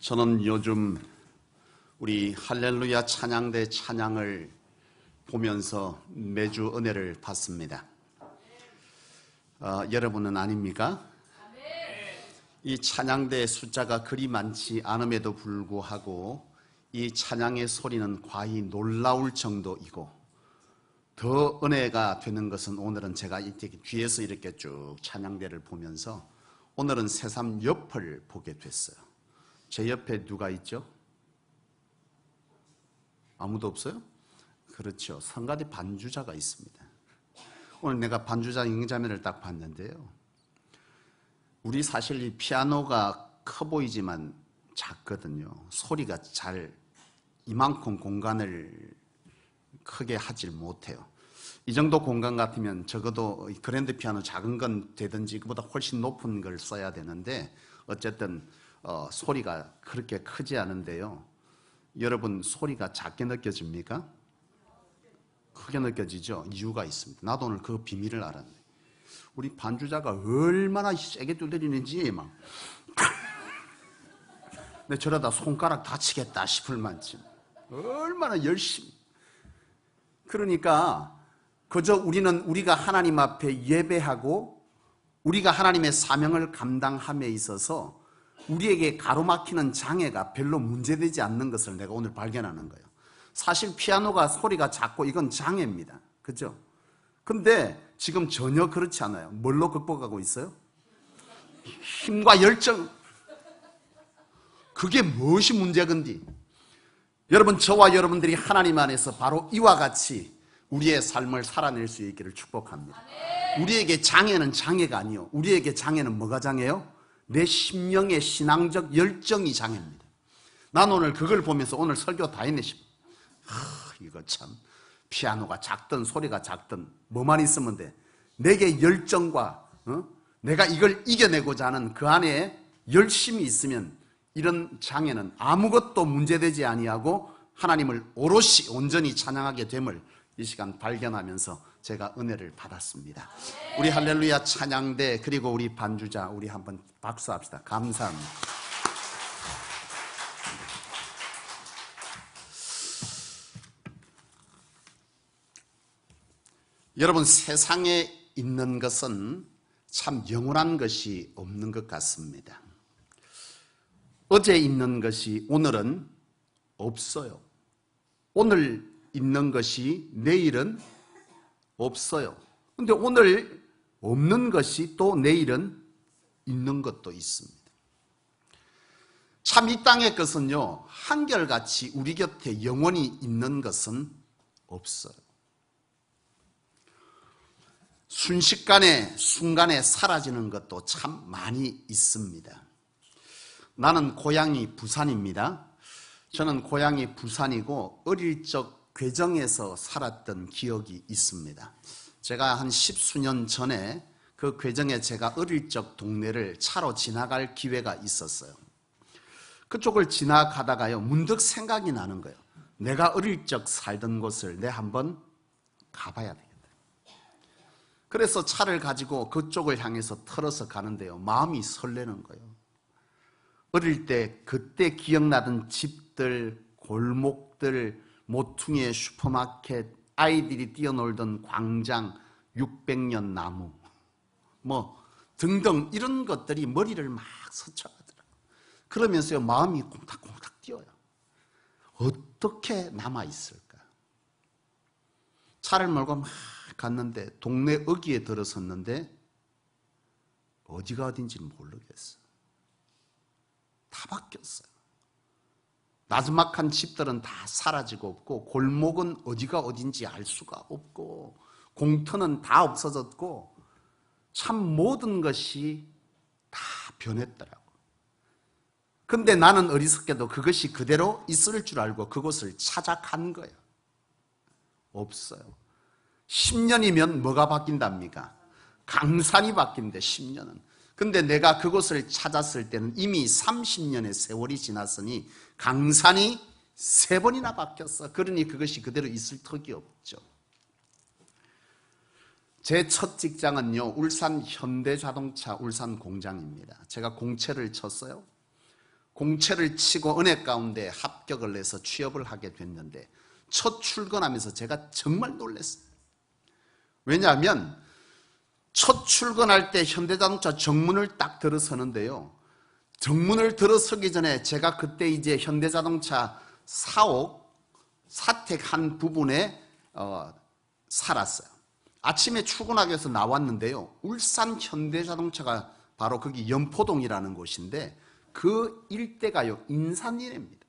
저는 요즘 우리 할렐루야 찬양대 찬양을 보면서 매주 은혜를 받습니다. 여러분은 아닙니까? 이 찬양대 숫자가 그리 많지 않음에도 불구하고 이 찬양의 소리는 과히 놀라울 정도이고, 더 은혜가 되는 것은 오늘은 제가 뒤에서 이렇게 쭉 찬양대를 보면서 오늘은 새삼 옆을 보게 됐어요. 제 옆에 누가 있죠? 아무도 없어요? 그렇죠. 성가대 반주자가 있습니다. 오늘 내가 반주자 영자매를 딱 봤는데요, 우리 사실 이 피아노가 커 보이지만 작거든요. 소리가 잘 이만큼 공간을 크게 하질 못해요. 이 정도 공간 같으면 적어도 그랜드 피아노 작은 건 되든지 그보다 훨씬 높은 걸 써야 되는데, 어쨌든 소리가 그렇게 크지 않은데요. 여러분, 소리가 작게 느껴집니까? 크게 느껴지죠? 이유가 있습니다. 나도 오늘 그 비밀을 알았네. 우리 반주자가 얼마나 세게 두드리는지 막 근데 저러다 손가락 다치겠다 싶을 만큼 얼마나 열심히. 그러니까 그저 우리가 하나님 앞에 예배하고 우리가 하나님의 사명을 감당함에 있어서 우리에게 가로막히는 장애가 별로 문제되지 않는 것을 내가 오늘 발견하는 거예요. 사실 피아노가 소리가 작고 이건 장애입니다. 그죠? 근데 지금 전혀 그렇지 않아요. 뭘로 극복하고 있어요? 힘과 열정. 그게 무엇이 문제건디? 여러분, 저와 여러분들이 하나님 안에서 바로 이와 같이 우리의 삶을 살아낼 수 있기를 축복합니다. 우리에게 장애는 장애가 아니요, 우리에게 장애는 뭐가 장애요? 내 심령의 신앙적 열정이 장애입니다. 난 오늘 그걸 보면서 오늘 설교 다 했네 싶어. 이거 참, 피아노가 작든 소리가 작든 뭐만 있으면 돼. 내게 열정과 내가 이걸 이겨내고자 하는 그 안에 열심이 있으면 이런 장애는 아무것도 문제되지 아니하고 하나님을 오롯이 온전히 찬양하게 됨을 이 시간 발견하면서 제가 은혜를 받았습니다. 우리 할렐루야 찬양대 그리고 우리 반주자, 우리 한번 박수합시다. 감사합니다. 여러분, 세상에 있는 것은 참 영원한 것이 없는 것 같습니다. 어제 있는 것이 오늘은 없어요. 오늘 있는 것이 내일은 없어요. 근데 오늘 없는 것이 또 내일은 있는 것도 있습니다. 참 이 땅의 것은요, 한결같이 우리 곁에 영원히 있는 것은 없어요. 순간에 사라지는 것도 참 많이 있습니다. 나는 고향이 부산입니다. 저는 고향이 부산이고 어릴 적 괴정에서 살았던 기억이 있습니다. 제가 한 10수년 전에 그 괴정에 제가 어릴 적 동네를 차로 지나갈 기회가 있었어요. 그쪽을 지나가다가요, 문득 생각이 나는 거예요. 내가 어릴 적 살던 곳을 내 한번 가봐야 되겠다. 그래서 차를 가지고 그쪽을 향해서 털어서 가는데요, 마음이 설레는 거예요. 어릴 때 그때 기억나던 집들, 골목들, 모퉁이의 슈퍼마켓, 아이들이 뛰어놀던 광장, 600년 나무 뭐 등등 이런 것들이 머리를 막 스쳐가더라고요. 그러면서요, 마음이 콩닥콩닥 뛰어요. 어떻게 남아있을까? 차를 몰고 막 갔는데 동네 어귀에 들어섰는데 어디가 어딘지는 모르겠어. 다 바뀌었어요. 나지막한 집들은 다 사라지고 없고, 골목은 어디가 어딘지 알 수가 없고, 공터는 다 없어졌고, 참 모든 것이 다 변했더라고. 근데 나는 어리석게도 그것이 그대로 있을 줄 알고 그곳을 찾아간 거예요. 없어요. 10년이면 뭐가 바뀐답니까? 강산이 바뀐대, 10년은. 근데 내가 그곳을 찾았을 때는 이미 30년의 세월이 지났으니 강산이 3번이나 바뀌었어. 그러니 그것이 그대로 있을 턱이 없죠. 제 첫 직장은요, 울산 현대자동차 울산 공장입니다. 제가 공채를 쳤어요. 공채를 치고 은혜 가운데 합격을 해서 취업을 하게 됐는데 첫 출근하면서 제가 정말 놀랐어요. 왜냐하면 첫 출근할 때 현대자동차 정문을 딱 들어서는데요. 정문을 들어서기 전에 제가 그때 이제 현대자동차 사옥 사택 한 부분에 살았어요. 아침에 출근하기 위해서 나왔는데요. 울산 현대자동차가 바로 거기 연포동이라는 곳인데 그 일대가요 인산이래입니다.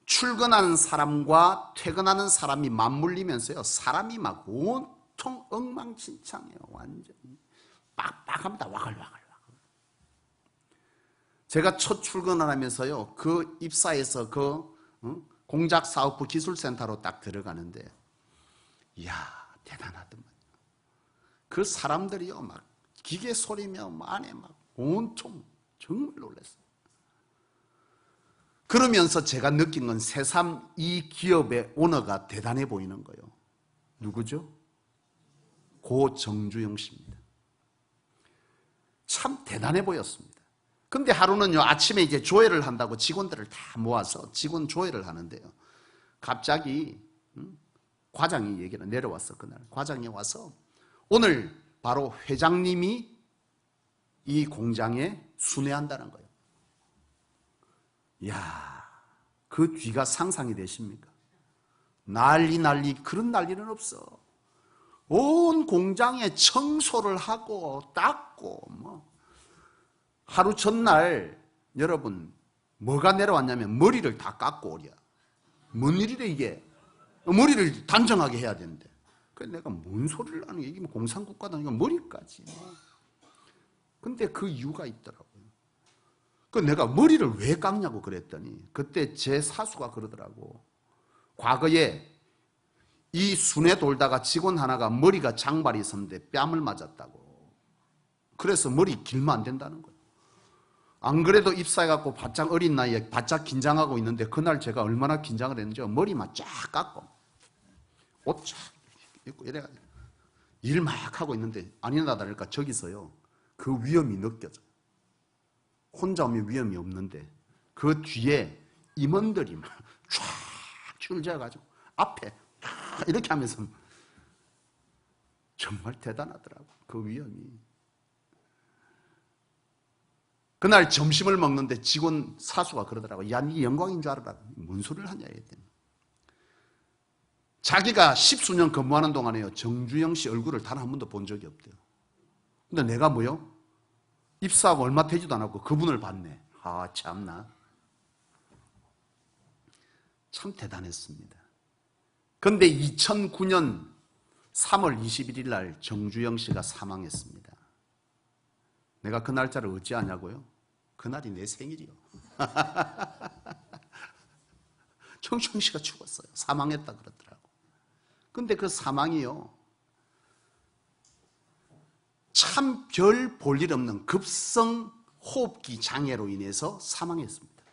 출근하는 사람과 퇴근하는 사람이 맞물리면서요. 사람이 막 온통 엉망진창이에요. 완전히 빡빡합니다. 와글와글. 제가 첫 출근을 하면서요. 그 입사해서 그 공작사업부 기술센터로 딱 들어가는데 이야 대단하더만. 그 사람들이요 막 기계 소리며 안에 막 온통 정말 놀랐어요. 그러면서 제가 느낀 건 새삼 이 기업의 오너가 대단해 보이는 거예요. 누구죠? 고 정주영 씨입니다. 참 대단해 보였습니다. 근데 하루는요 아침에 이제 조회를 한다고 직원들을 다 모아서 직원 조회를 하는데요. 갑자기 과장이 얘기를 내려왔어. 그날 과장이 와서 오늘 바로 회장님이 이 공장에 순회한다는 거예요. 이야, 그 뒤가 상상이 되십니까? 난리 그런 난리는 없어. 온 공장에 청소를 하고 닦고 뭐 하루 전날 여러분 뭐가 내려왔냐면 머리를 다 깎고 오랴. 뭔 일이래 이게. 머리를 단정하게 해야 되는데. 그래서 내가 뭔 소리를 하는 게 이게 뭐 공산국가다. 머리까지. 근데 그 이유가 있더라고요. 그 내가 머리를 왜 깎냐고 그랬더니 그때 제 사수가 그러더라고. 과거에 이 순회 돌다가 직원 하나가 머리가 장발이 있었는데 뺨을 맞았다고. 그래서 머리 길면 안 된다는 거예요. 안 그래도 입사해갖고 바짝 어린 나이에 바짝 긴장하고 있는데 그날 제가 얼마나 긴장을 했는지 머리만 쫙 깎고 옷 쫙 입고 이래가지고 일 막 하고 있는데 아니나 다를까 저기서요 그 위험이 느껴져요. 혼자 오면 위험이 없는데 그 뒤에 임원들이 막 쫙 줄져가지고 앞에 이렇게 하면서 정말 대단하더라고. 그 위험이. 그날 점심을 먹는데 직원 사수가 그러더라고. 야, 네 영광인 줄 알아라. 뭔 소리를 하냐 했더니 자기가 10수년 근무하는 동안에요 정주영 씨 얼굴을 단 한 번도 본 적이 없대요. 근데 내가 뭐요? 입사하고 얼마 되지도 않았고 그분을 봤네. 아 참나. 참 대단했습니다. 그런데 2009년 3월 21일 날 정주영 씨가 사망했습니다. 내가 그 날짜를 어찌 아냐고요? 그날이 내 생일이요. 정주영 씨가 죽었어요. 사망했다 그러더라고. 근데 그 사망이요. 참 별 볼 일 없는 급성 호흡기 장애로 인해서 사망했습니다.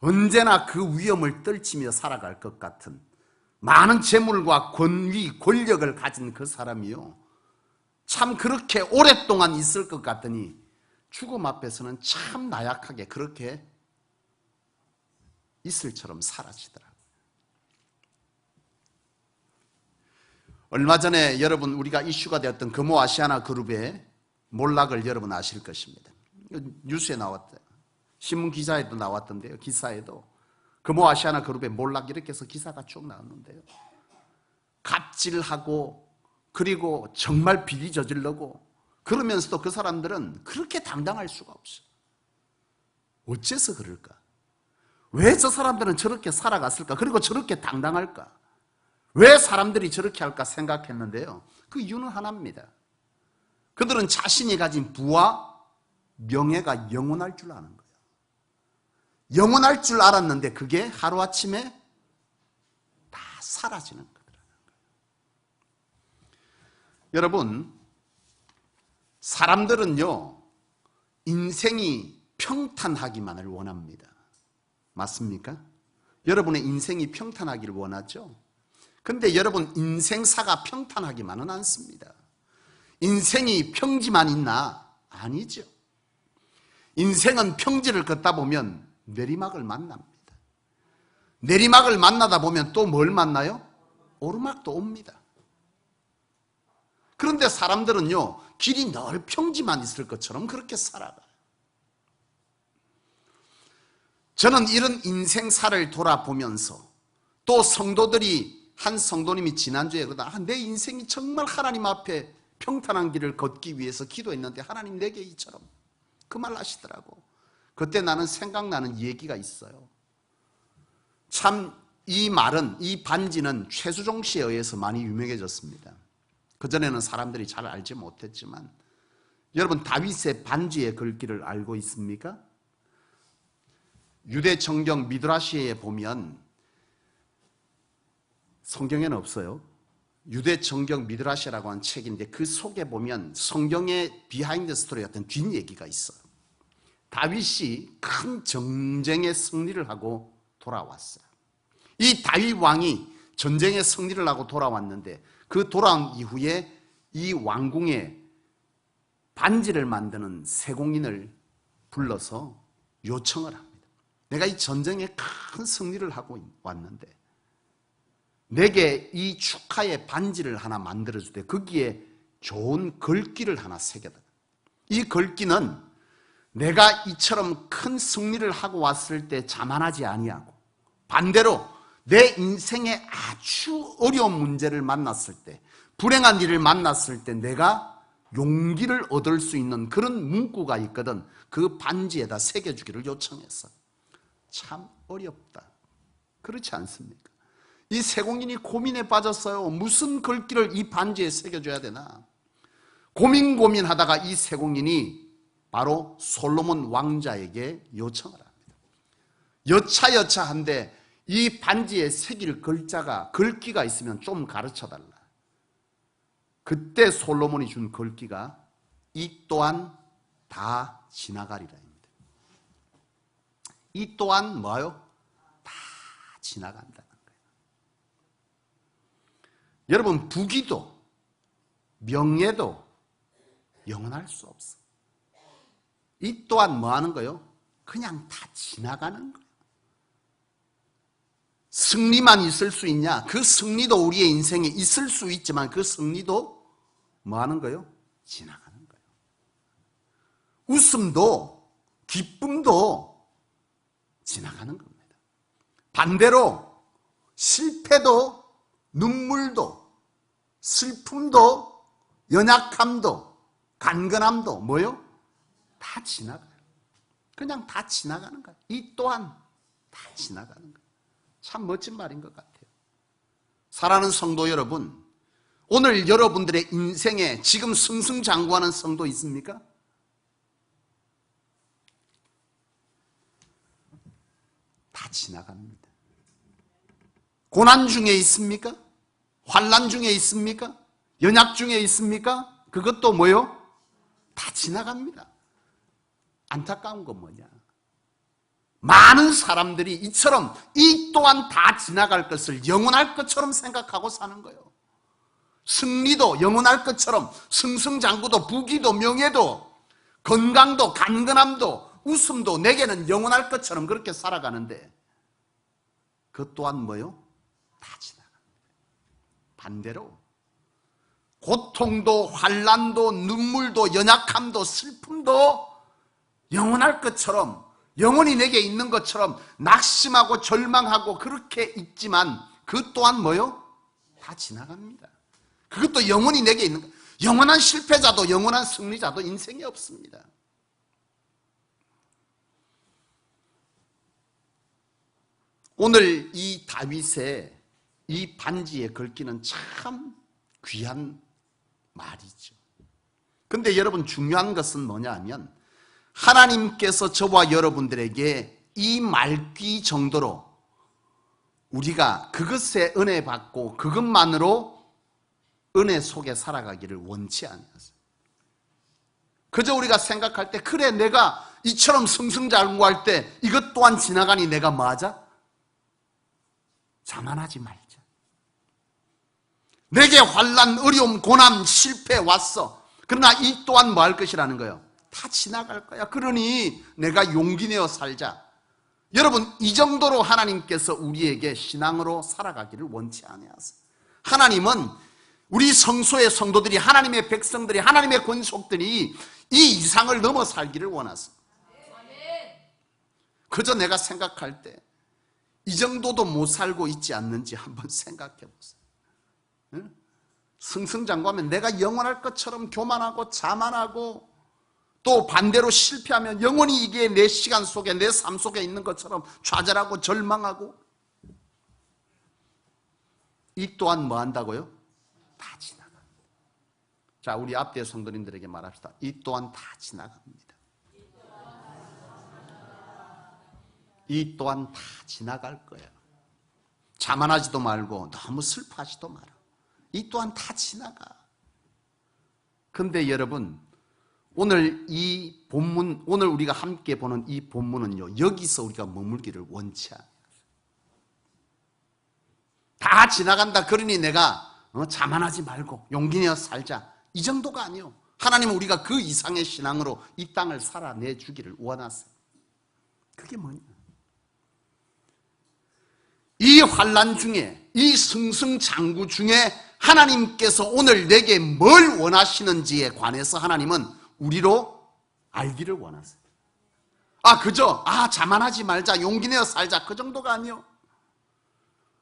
언제나 그 위험을 떨치며 살아갈 것 같은 많은 재물과 권위, 권력을 가진 그 사람이요. 참 그렇게 오랫동안 있을 것 같더니 죽음 앞에서는 참 나약하게 그렇게 이슬처럼 사라지더라고요. 얼마 전에 여러분 우리가 이슈가 되었던 금호 아시아나 그룹의 몰락을 여러분 아실 것입니다. 뉴스에 나왔대요. 신문 기사에도 나왔던데요. 기사에도 금호 아시아나 그룹의 몰락 이렇게 해서 기사가 쭉 나왔는데요. 갑질하고 그리고 정말 비리 저지르고 그러면서도 그 사람들은 그렇게 당당할 수가 없어요. 어째서 그럴까? 왜 저 사람들은 저렇게 살아갔을까? 그리고 저렇게 당당할까? 왜 사람들이 저렇게 할까 생각했는데요. 그 이유는 하나입니다. 그들은 자신이 가진 부와 명예가 영원할 줄 아는 거예요. 영원할 줄 알았는데 그게 하루아침에 다 사라지는 거더라고요. 여러분, 사람들은요, 인생이 평탄하기만을 원합니다. 맞습니까? 여러분의 인생이 평탄하기를 원하죠? 근데 여러분, 인생사가 평탄하기만은 않습니다. 인생이 평지만 있나? 아니죠. 인생은 평지를 걷다 보면 내리막을 만납니다. 내리막을 만나다 보면 또 뭘 만나요? 오르막도 옵니다. 그런데 사람들은요, 길이 늘 평지만 있을 것처럼 그렇게 살아가요. 저는 이런 인생사를 돌아보면서 또 성도들이, 한 성도님이 지난주에 내 인생이 정말 하나님 앞에 평탄한 길을 걷기 위해서 기도했는데 하나님 내게 이처럼, 그 말 하시더라고. 그때 나는 생각나는 얘기가 있어요. 참 이 말은, 이 반지는 최수종 씨에 의해서 많이 유명해졌습니다. 그전에는 사람들이 잘 알지 못했지만, 여러분 다윗의 반지의 글귀를 알고 있습니까? 유대 정경 미드라시에 보면, 성경에는 없어요. 유대 정경 미드라시라고 하는 책인데 그 속에 보면 성경의 비하인드 스토리 같은 뒷얘기가 있어요. 다윗이 큰 정쟁의 승리를 하고 돌아왔어요. 이 다윗 왕이 전쟁의 승리를 하고 돌아왔는데 그 돌아온 이후에 이 왕궁에 반지를 만드는 세공인을 불러서 요청을 합니다. 내가 이 전쟁에 큰 승리를 하고 왔는데 내게 이 축하의 반지를 하나 만들어주되 거기에 좋은 글귀를 하나 새겨달라. 이 글귀는 내가 이처럼 큰 승리를 하고 왔을 때 자만하지 아니하고 반대로 내 인생에 아주 어려운 문제를 만났을 때, 불행한 일을 만났을 때 내가 용기를 얻을 수 있는 그런 문구가 있거든. 그 반지에다 새겨주기를 요청했어. 참 어렵다. 그렇지 않습니까? 이 세공인이 고민에 빠졌어요. 무슨 글귀를 이 반지에 새겨줘야 되나? 고민하다가 이 세공인이 바로 솔로몬 왕자에게 요청을 합니다. 여차한데 이 반지에 새길 글귀가 있으면 좀 가르쳐달라. 그때 솔로몬이 준 글귀가 이 또한 다 지나가리라입니다. 이 또한 뭐요? 다 지나간다는 거예요. 여러분 부귀도 명예도 영원할 수 없어. 이 또한 뭐 하는 거예요? 그냥 다 지나가는 거예요. 승리만 있을 수 있냐? 그 승리도 우리의 인생에 있을 수 있지만 그 승리도 뭐 하는 거예요? 지나가는 거예요. 웃음도 기쁨도 지나가는 겁니다. 반대로 실패도 눈물도 슬픔도 연약함도 간근함도 뭐요? 다 지나가요. 그냥 다 지나가는 거예요. 이 또한 다 지나가는 거예요. 참 멋진 말인 것 같아요. 사랑하는 성도 여러분, 오늘 여러분들의 인생에 지금 승승장구하는 성도 있습니까? 다 지나갑니다. 고난 중에 있습니까? 환난 중에 있습니까? 연약 중에 있습니까? 그것도 뭐요? 다 지나갑니다. 안타까운 건 뭐냐? 많은 사람들이 이처럼 이 또한 다 지나갈 것을 영원할 것처럼 생각하고 사는 거예요. 승리도 영원할 것처럼, 승승장구도 부귀도 명예도 건강도 간근함도 웃음도 내게는 영원할 것처럼 그렇게 살아가는데 그 또한 뭐요? 다 지나갑니다. 반대로 고통도 환난도 눈물도 연약함도 슬픔도 영원할 것처럼, 영원히 내게 있는 것처럼 낙심하고 절망하고 그렇게 있지만 그 또한 뭐요? 다 지나갑니다. 그것도 영원히 내게 있는 것. 영원한 실패자도 영원한 승리자도 인생에 없습니다. 오늘 이 다윗의 이 반지에 걸기는 참 귀한 말이죠. 근데 여러분 중요한 것은 뭐냐 하면 하나님께서 저와 여러분들에게 이 말귀 정도로 우리가 그것에 은혜 받고 그것만으로 은혜 속에 살아가기를 원치 않았어요. 그저 우리가 생각할 때 그래 내가 이처럼 승승장구할 때 이것 또한 지나가니 내가 뭐하자? 자만하지 말자. 내게 환난, 어려움, 고난, 실패 왔어. 그러나 이 또한 뭐 할 것이라는 거예요? 다 다 지나갈 거야. 그러니 내가 용기 내어 살자. 여러분, 이 정도로 하나님께서 우리에게 신앙으로 살아가기를 원치 아니하세요. 하나님은 우리 성소의 성도들이, 하나님의 백성들이, 하나님의 권속들이 이 이상을 넘어 살기를 원하세요. 그저 내가 생각할 때 이 정도도 못 살고 있지 않는지 한번 생각해 보세요. 응? 승승장구하면 내가 영원할 것처럼 교만하고 자만하고, 또 반대로 실패하면 영원히 이게 내 시간 속에, 내 삶 속에 있는 것처럼 좌절하고 절망하고, 이 또한 뭐 한다고요? 다 지나갑니다. 자, 우리 앞뒤의 성도님들에게 말합시다. 이 또한 다 지나갑니다. 이 또한 다 지나갈 거예요. 자만하지도 말고 너무 슬퍼하지도 마라. 이 또한 다 지나가. 근데 여러분, 오늘 이 본문, 오늘 우리가 함께 보는 이 본문은요, 여기서 우리가 머물기를 원치 않아요. 다 지나간다. 그러니 내가 자만하지 말고 용기 내어 살자. 이 정도가 아니요. 하나님은 우리가 그 이상의 신앙으로 이 땅을 살아내 주기를 원하세요. 그게 뭐냐? 이 환난 중에, 이 승승장구 중에 하나님께서 오늘 내게 뭘 원하시는지에 관해서 하나님은 우리로 알기를 원하세요. 그저 자만하지 말자, 용기 내어 살자, 그 정도가 아니요.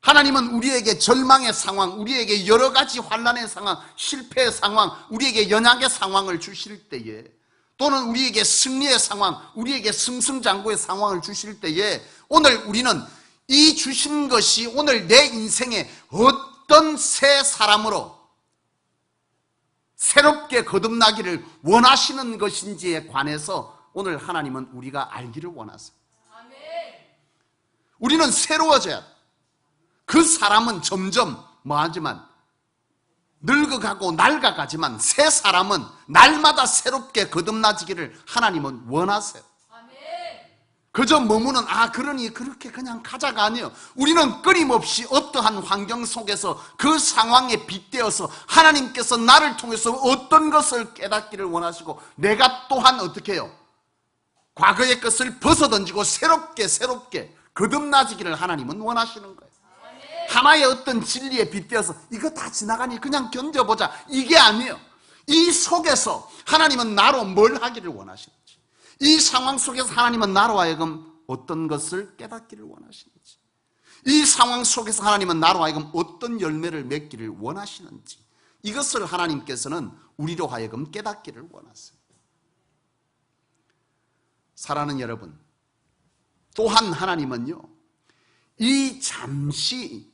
하나님은 우리에게 절망의 상황, 우리에게 여러 가지 환난의 상황, 실패의 상황, 우리에게 연약의 상황을 주실 때에, 또는 우리에게 승리의 상황, 우리에게 승승장구의 상황을 주실 때에, 오늘 우리는 이 주신 것이 오늘 내 인생에 어떤 새 사람으로 새롭게 거듭나기를 원하시는 것인지에 관해서 오늘 하나님은 우리가 알기를 원하세요. 우리는 새로워져야 돼. 그 사람은 점점 뭐하지만 늙어가고 낡아가지만 새 사람은 날마다 새롭게 거듭나지기를 하나님은 원하세요. 그저 머무는 그러니 그렇게 그냥 가자가 아니에요. 우리는 끊임없이 어떠한 환경 속에서 그 상황에 빗대어서 하나님께서 나를 통해서 어떤 것을 깨닫기를 원하시고, 내가 또한 어떻게 해요? 과거의 것을 벗어던지고 새롭게 거듭나지기를 하나님은 원하시는 거예요. 하나의 어떤 진리에 빗대어서 이거 다 지나가니 그냥 견뎌보자, 이게 아니에요. 이 속에서 하나님은 나로 뭘 하기를 원하시는지, 이 상황 속에서 하나님은 나로 하여금 어떤 것을 깨닫기를 원하시는지, 이 상황 속에서 하나님은 나로 하여금 어떤 열매를 맺기를 원하시는지, 이것을 하나님께서는 우리로 하여금 깨닫기를 원하세요. 사랑하는 여러분, 또한 하나님은요, 이 잠시,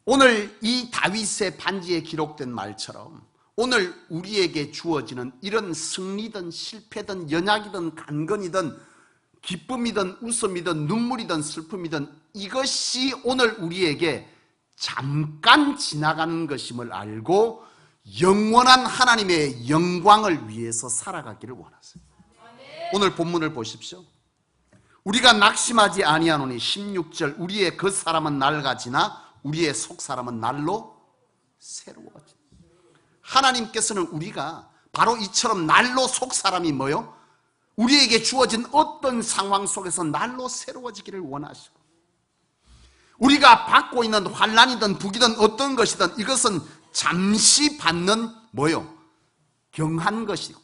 오늘 이 다윗의 반지에 기록된 말처럼 오늘 우리에게 주어지는 이런 승리든 실패든 연약이든 간건이든 기쁨이든 웃음이든 눈물이든 슬픔이든 이것이 오늘 우리에게 잠깐 지나가는 것임을 알고 영원한 하나님의 영광을 위해서 살아가기를 원하세요. 오늘 본문을 보십시오. 우리가 낙심하지 아니하노니 16절, 우리의 겉사람은 낡아지나 우리의 속사람은 날로 새로워지나. 하나님께서는 우리가 바로 이처럼 날로 속사람이 뭐요? 우리에게 주어진 어떤 상황 속에서 날로 새로워지기를 원하시고, 우리가 받고 있는 환난이든 북이든 어떤 것이든 이것은 잠시 받는 뭐요? 경한 것이고,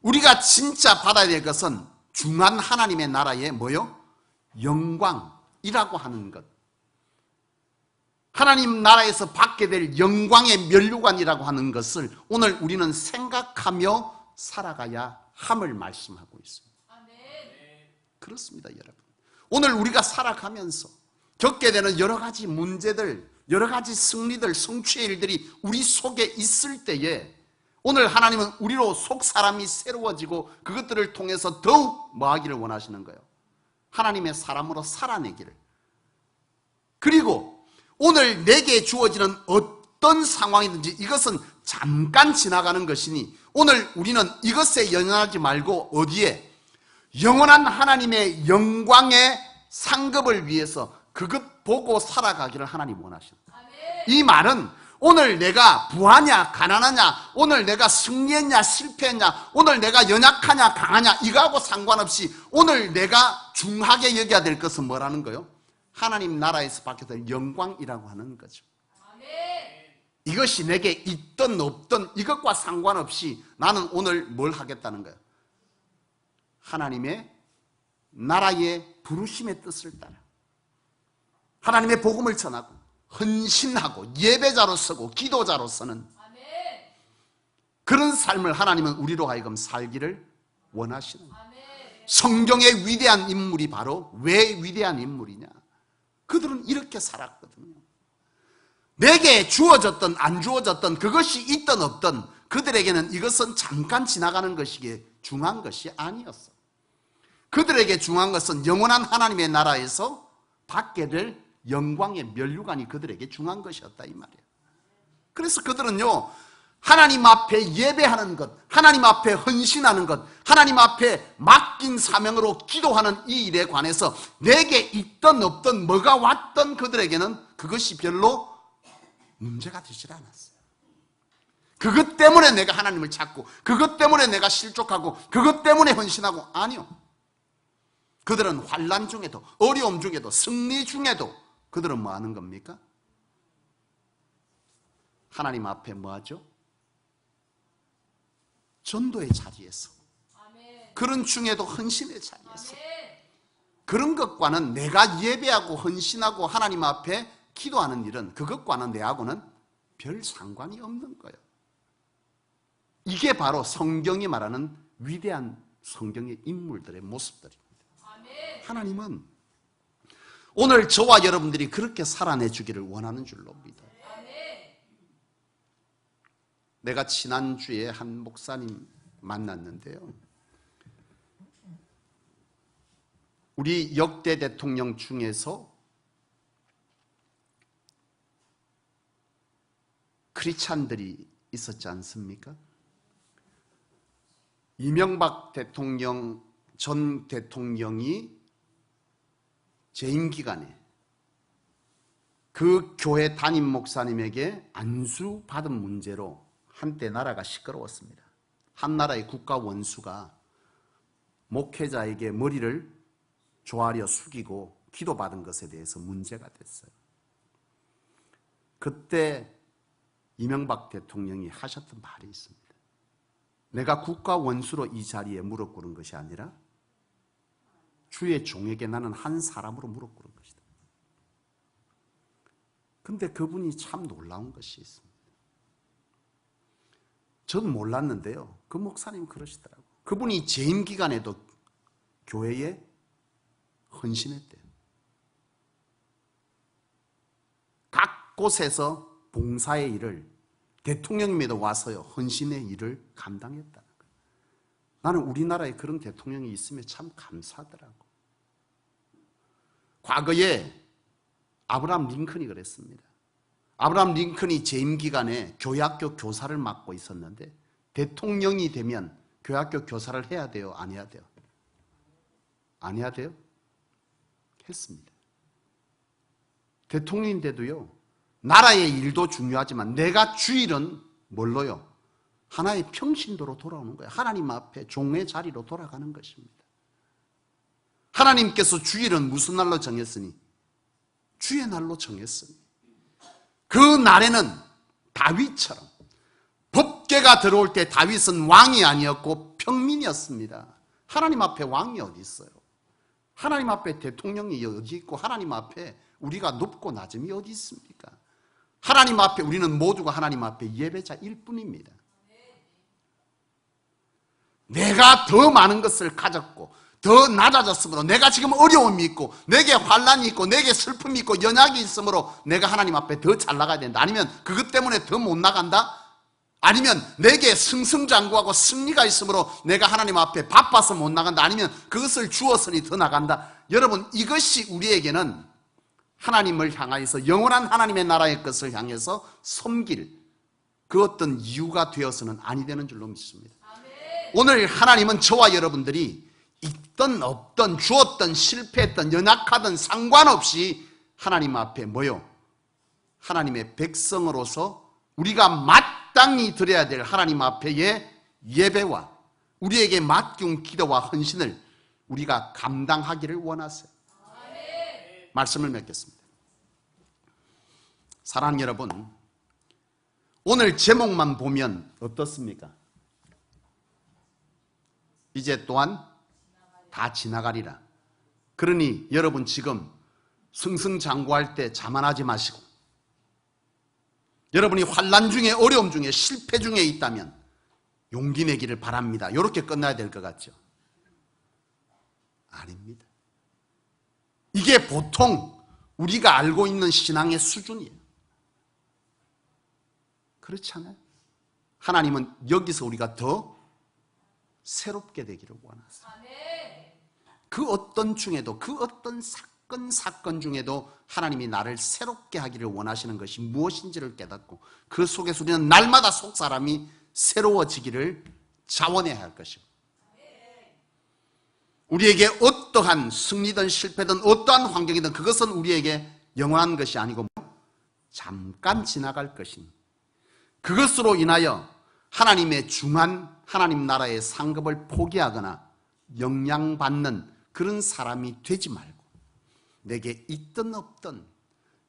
우리가 진짜 받아야 될 것은 중한 하나님의 나라의 뭐요? 영광이라고 하는 것. 하나님 나라에서 받게 될 영광의 면류관이라고 하는 것을 오늘 우리는 생각하며 살아가야 함을 말씀하고 있습니다. 그렇습니다, 여러분. 오늘 우리가 살아가면서 겪게 되는 여러 가지 문제들, 여러 가지 승리들, 성취의 일들이 우리 속에 있을 때에 오늘 하나님은 우리로 속사람이 새로워지고 그것들을 통해서 더욱 뭐하기를 원하시는 거예요? 하나님의 사람으로 살아내기를. 그리고 오늘 내게 주어지는 어떤 상황이든지 이것은 잠깐 지나가는 것이니 오늘 우리는 이것에 연연하지 말고 어디에? 영원한 하나님의 영광의 상급을 위해서 그것 보고 살아가기를 하나님 원하십니다. 이 말은 오늘 내가 부하냐 가난하냐, 오늘 내가 승리했냐 실패했냐, 오늘 내가 연약하냐 강하냐, 이거하고 상관없이 오늘 내가 중하게 여겨야 될 것은 뭐라는 거요? 하나님 나라에서 받게 될 영광이라고 하는 거죠. 이것이 내게 있든 없든 이것과 상관없이 나는 오늘 뭘 하겠다는 거예요? 하나님의 나라의 부르심의 뜻을 따라 하나님의 복음을 전하고 헌신하고 예배자로 서고 기도자로 서는 그런 삶을 하나님은 우리로 하여금 살기를 원하시는 거예요. 성경의 위대한 인물이 바로 왜 위대한 인물이냐? 그들은 이렇게 살았거든요. 내게 주어졌든 안 주어졌든 그것이 있든 없든 그들에게는 이것은 잠깐 지나가는 것이기에 중요한 것이 아니었어. 그들에게 중요한 것은 영원한 하나님의 나라에서 받게 될 영광의 면류관이 그들에게 중요한 것이었다 이 말이에요. 그래서 그들은요, 하나님 앞에 예배하는 것, 하나님 앞에 헌신하는 것, 하나님 앞에 맡긴 사명으로 기도하는 이 일에 관해서 내게 있든 없든 뭐가 왔든 그들에게는 그것이 별로 문제가 되질 않았어요. 그것 때문에 내가 하나님을 찾고 그것 때문에 내가 실족하고 그것 때문에 헌신하고, 아니요. 그들은 환난 중에도 어려움 중에도 승리 중에도 그들은 뭐 하는 겁니까? 하나님 앞에 뭐 하죠? 전도의 자리에서, 그런 중에도 헌신의 자리에서, 그런 것과는 내가 예배하고 헌신하고 하나님 앞에 기도하는 일은 그것과는 내하고는 별 상관이 없는 거예요. 이게 바로 성경이 말하는 위대한 성경의 인물들의 모습들입니다. 하나님은 오늘 저와 여러분들이 그렇게 살아내주기를 원하는 줄로 믿어요. 내가 지난주에 한 목사님 만났는데요, 우리 역대 대통령 중에서 크리스찬들이 있었지 않습니까? 이명박 대통령 전 대통령이 재임 기간에 그 교회 담임 목사님에게 안수 받은 문제로 한때 나라가 시끄러웠습니다. 한 나라의 국가 원수가 목회자에게 머리를 조아려 숙이고 기도받은 것에 대해서 문제가 됐어요. 그때 이명박 대통령이 하셨던 말이 있습니다. 내가 국가 원수로 이 자리에 무릎 꿇은 것이 아니라 주의 종에게 나는 한 사람으로 무릎 꿇은 것이다. 근데 그분이 참 놀라운 것이 있습니다. 전 몰랐는데요, 그 목사님 그러시더라고요. 그분이 재임 기간에도 교회에 헌신했대요. 각 곳에서 봉사의 일을 대통령님에도 와서요, 헌신의 일을 감당했다는 거예요. 나는 우리나라에 그런 대통령이 있으면 참 감사하더라고. 과거에 아브라함 링컨이 그랬습니다. 아브라함 링컨이 재임 기간에 교회학교 교사를 맡고 있었는데 대통령이 되면 교회학교 교사를 해야 돼요, 안 해야 돼요? 안 해야 돼요? 했습니다. 대통령인데도요, 나라의 일도 중요하지만 내가 주일은 뭘로요? 하나의 평신도로 돌아오는 거예요. 하나님 앞에 종의 자리로 돌아가는 것입니다. 하나님께서 주일은 무슨 날로 정했으니? 주의 날로 정했으니. 그 날에는 다윗처럼 법궤가 들어올 때 다윗은 왕이 아니었고 평민이었습니다. 하나님 앞에 왕이 어디 있어요? 하나님 앞에 대통령이 어디 있고 하나님 앞에 우리가 높고 낮음이 어디 있습니까? 하나님 앞에 우리는 모두가 하나님 앞에 예배자일 뿐입니다. 내가 더 많은 것을 가졌고 더 낮아졌으므로, 내가 지금 어려움이 있고 내게 환난이 있고 내게 슬픔이 있고 연약이 있으므로 내가 하나님 앞에 더 잘 나가야 된다. 아니면 그것 때문에 더 못 나간다. 아니면 내게 승승장구하고 승리가 있으므로 내가 하나님 앞에 바빠서 못 나간다. 아니면 그것을 주었으니 더 나간다. 여러분, 이것이 우리에게는 하나님을 향하여서 영원한 하나님의 나라의 것을 향해서 섬길 그 어떤 이유가 되어서는 아니 되는 줄로 믿습니다. 오늘 하나님은 저와 여러분들이 있든 없든 주었든 실패했든 연약하든 상관없이 하나님 앞에 뭐요? 하나님의 백성으로서 우리가 마땅히 드려야 될 하나님 앞에의 예배와 우리에게 맡겨온 기도와 헌신을 우리가 감당하기를 원하세요. 말씀을 맺겠습니다. 사랑하는 여러분, 오늘 제목만 보면 어떻습니까? 이제 또한 다 지나가리라. 그러니 여러분 지금 승승장구할 때 자만하지 마시고, 여러분이 환난 중에, 어려움 중에, 실패 중에 있다면 용기 내기를 바랍니다. 이렇게 끝나야 될 것 같죠? 아닙니다. 이게 보통 우리가 알고 있는 신앙의 수준이에요. 그렇지 않아요? 하나님은 여기서 우리가 더 새롭게 되기를 원하세요. 그 어떤 중에도, 그 어떤 사건 중에도 하나님이 나를 새롭게 하기를 원하시는 것이 무엇인지를 깨닫고 그 속에서 우리는 날마다 속사람이 새로워지기를 자원해야 할 것이고, 우리에게 어떠한 승리든 실패든 어떠한 환경이든 그것은 우리에게 영원한 것이 아니고 잠깐 지나갈 것이니, 그것으로 인하여 하나님의 중한 하나님 나라의 상급을 포기하거나 영향받는 그런 사람이 되지 말고, 내게 있든 없든,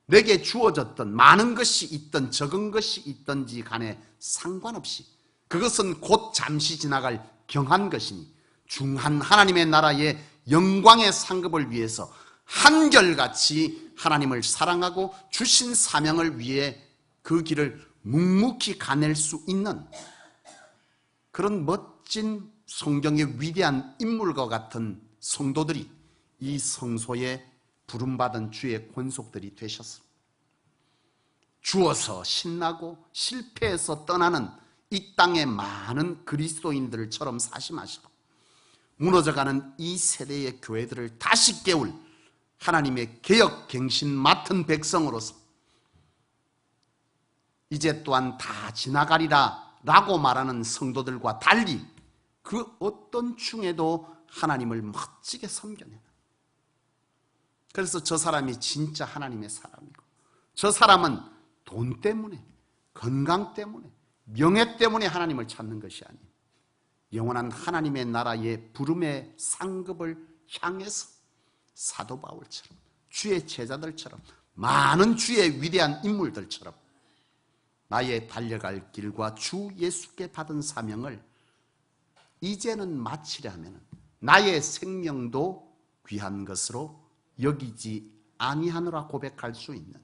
내게 주어졌던 많은 것이 있든 적은 것이 있든지 간에 상관없이 그것은 곧 잠시 지나갈 경한 것이니 중한 하나님의 나라의 영광의 상급을 위해서 한결같이 하나님을 사랑하고 주신 사명을 위해 그 길을 묵묵히 가낼 수 있는 그런 멋진 성경의 위대한 인물과 같은 성도들이 이 성소에 부름받은 주의 권속들이 되셨습니다. 주어서 신나고 실패해서 떠나는 이 땅의 많은 그리스도인들처럼 사시 마시고, 무너져가는 이 세대의 교회들을 다시 깨울 하나님의 개혁 갱신 맡은 백성으로서 이제 또한 다 지나가리라 라고 말하는 성도들과 달리 그 어떤 중에도 하나님을 멋지게 섬겨내는, 그래서 저 사람이 진짜 하나님의 사람이고, 저 사람은 돈 때문에, 건강 때문에, 명예 때문에 하나님을 찾는 것이 아니에요. 영원한 하나님의 나라의 부름의 상급을 향해서 사도 바울처럼, 주의 제자들처럼, 많은 주의 위대한 인물들처럼 나의 달려갈 길과 주 예수께 받은 사명을 이제는 마치려 하면 나의 생명도 귀한 것으로 여기지 아니하노라 고백할 수 있는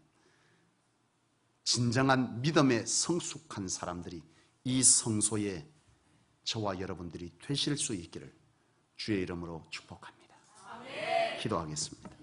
진정한 믿음에 성숙한 사람들이 이 성소에 저와 여러분들이 되실 수 있기를 주의 이름으로 축복합니다. 기도하겠습니다.